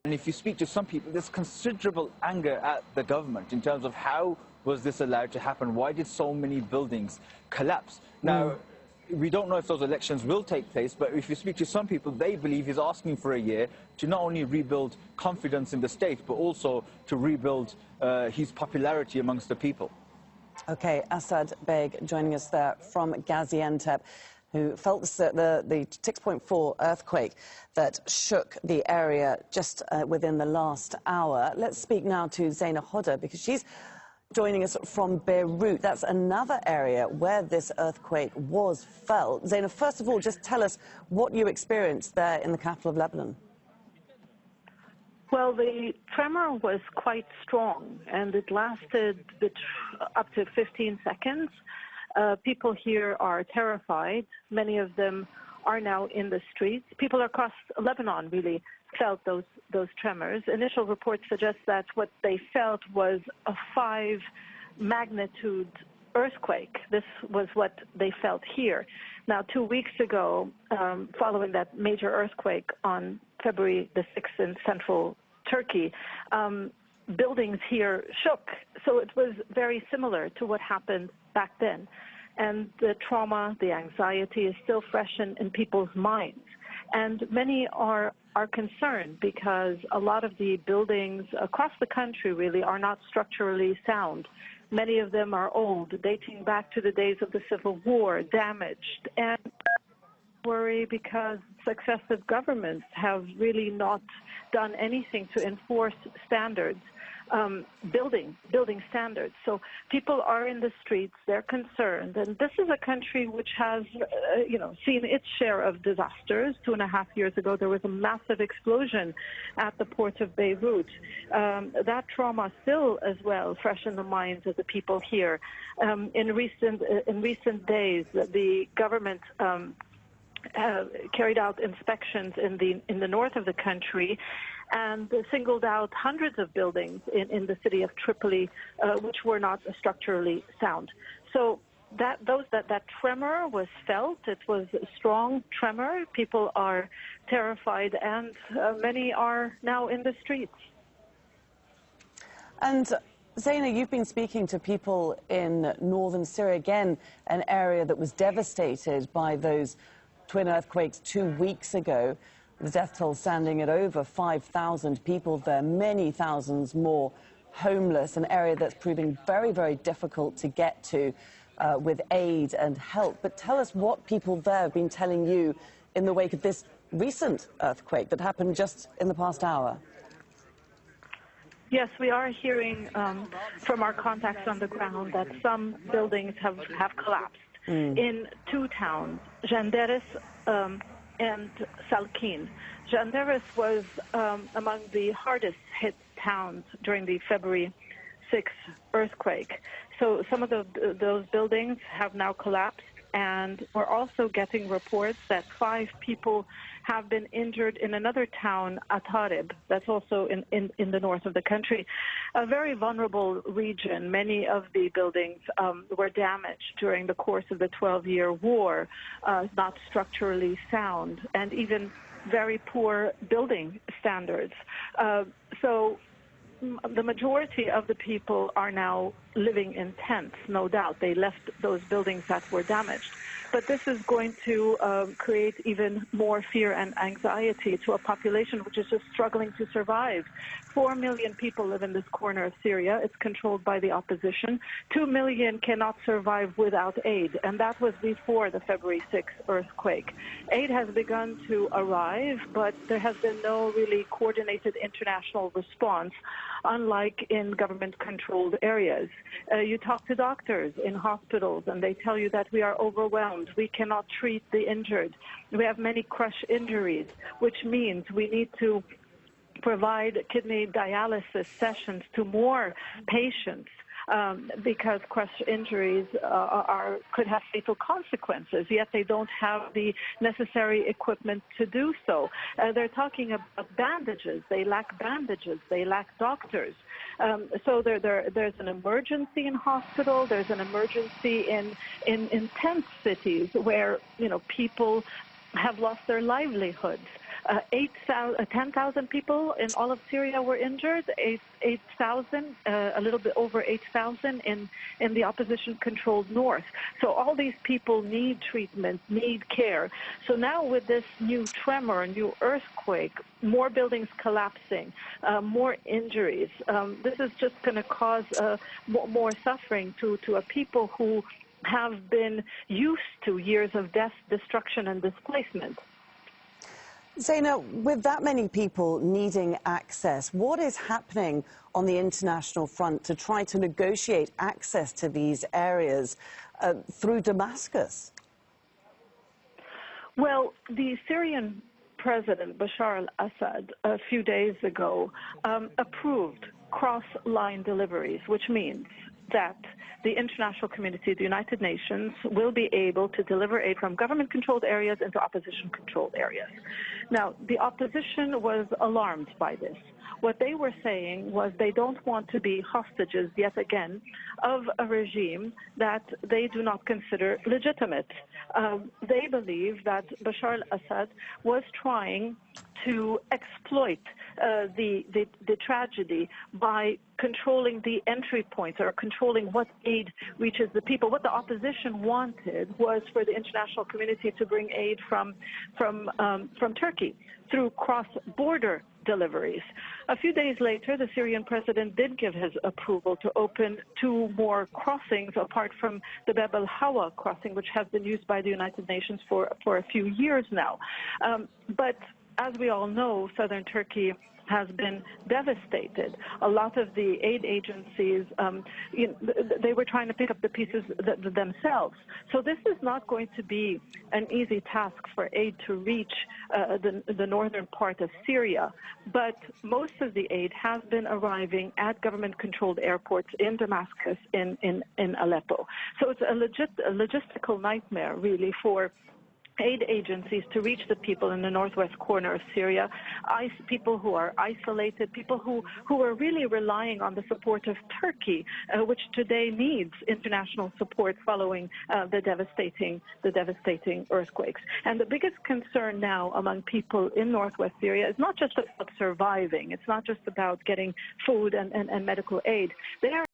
And if you speak to some people, there's considerable anger at the government in terms of how was this allowed to happen? Why did so many buildings collapse? Now, we don't know if those elections will take place, but if you speak to some people, they believe he's asking for a year to not only rebuild confidence in the state, but also to rebuild his popularity amongst the people. Okay, Asad Beg joining us there from Gaziantep, who felt the 6.4 earthquake that shook the area just within the last hour. Let's speak now to Zaina Hodder, because she's joining us from Beirut. That's another area where this earthquake was felt. Zaina, first of all, just tell us what you experienced there in the capital of Lebanon. Well, the tremor was quite strong, and it lasted up to 15 seconds. People here are terrified. Many of them are now in the streets. People across Lebanon really felt those tremors. Initial reports suggest that what they felt was a 5-magnitude earthquake. This was what they felt here. Now, 2 weeks ago, following that major earthquake on February the 6th in central Turkey, buildings here shook. So it was very similar to what happened back then. And the trauma, the anxiety is still fresh in people's minds. And many are concerned because a lot of the buildings across the country really are not structurally sound. Many of them are old, dating back to the days of the Civil War, damaged. And worry because successive governments have really not done anything to enforce standards, building standards. So people are in the streets, they're concerned, and this is a country which has, seen its share of disasters. 2.5 years ago, there was a massive explosion at the port of Beirut. That trauma still, as well, fresh in the minds of the people here. In recent days, the government carried out inspections in the north of the country, and singled out hundreds of buildings in the city of Tripoli which were not structurally sound. So that tremor was felt. It was a strong tremor. People are terrified, and many are now in the streets. And Zaina, you've been speaking to people in northern Syria, again, an area that was devastated by those twin earthquakes 2 weeks ago. The death toll standing at over 5,000 people there, many thousands more homeless, an area that's proving very, very difficult to get to with aid and help. But tell us what people there have been telling you in the wake of this recent earthquake that happened just in the past hour. Yes, we are hearing from our contacts on the ground that some buildings have collapsed in two towns, Janderis and Salkin. Janderis was among the hardest hit towns during the February 6th earthquake. So some of those buildings have now collapsed, and we're also getting reports that 5 people have been injured in another town, Atarib, that's also in the north of the country. A very vulnerable region. Many of the buildings were damaged during the course of the 12-year war, not structurally sound, and even very poor building standards. So the majority of the people are now living in tents, no doubt. They left those buildings that were damaged. But this is going to create even more fear and anxiety to a population which is just struggling to survive. 4 million people live in this corner of Syria. It's controlled by the opposition. 2 million cannot survive without aid, and that was before the February 6th earthquake. Aid has begun to arrive, but there has been no really coordinated international response, unlike in government-controlled areas. You talk to doctors in hospitals, and they tell you that we are overwhelmed. We cannot treat the injured. We have many crush injuries, which means we need to provide kidney dialysis sessions to more patients because crush injuries could have fatal consequences, yet they don't have the necessary equipment to do so. They're talking about bandages. They lack bandages. They lack doctors. So there's an emergency in hospital. There's an emergency in tent cities where, you know, people have lost their livelihoods. 10,000 people in all of Syria were injured, 8,000, a little bit over 8,000 in the opposition-controlled north. So all these people need treatment, need care. So now with this new tremor, new earthquake, more buildings collapsing, more injuries, this is just going to cause more suffering to a people who have been used to years of death, destruction, and displacement. Zaina, with that many people needing access, what is happening on the international front to try to negotiate access to these areas through Damascus? Well, the Syrian President Bashar al-Assad a few days ago approved cross-line deliveries, which means that the international community, the United Nations, will be able to deliver aid from government-controlled areas into opposition-controlled areas. Now, the opposition was alarmed by this. What they were saying was they don't want to be hostages, yet again, of a regime that they do not consider legitimate. They believe that Bashar al-Assad was trying to exploit the tragedy by controlling the entry points or controlling what aid reaches the people. What the opposition wanted was for the international community to bring aid from Turkey through cross-border deliveries. A few days later, the Syrian president did give his approval to open 2 more crossings apart from the Bab al-Hawa crossing, which has been used by the United Nations for a few years now. But as we all know, southern Turkey has been devastated. A lot of the aid agencies, they were trying to pick up the pieces themselves. So this is not going to be an easy task for aid to reach the northern part of Syria. But most of the aid has been arriving at government-controlled airports in Damascus, in Aleppo. So it's a logistical nightmare, really, for aid agencies to reach the people in the northwest corner of Syria, people who are isolated, people who are really relying on the support of Turkey, which today needs international support following the devastating earthquakes. And the biggest concern now among people in northwest Syria is not just about surviving. It's not just about getting food and medical aid. They are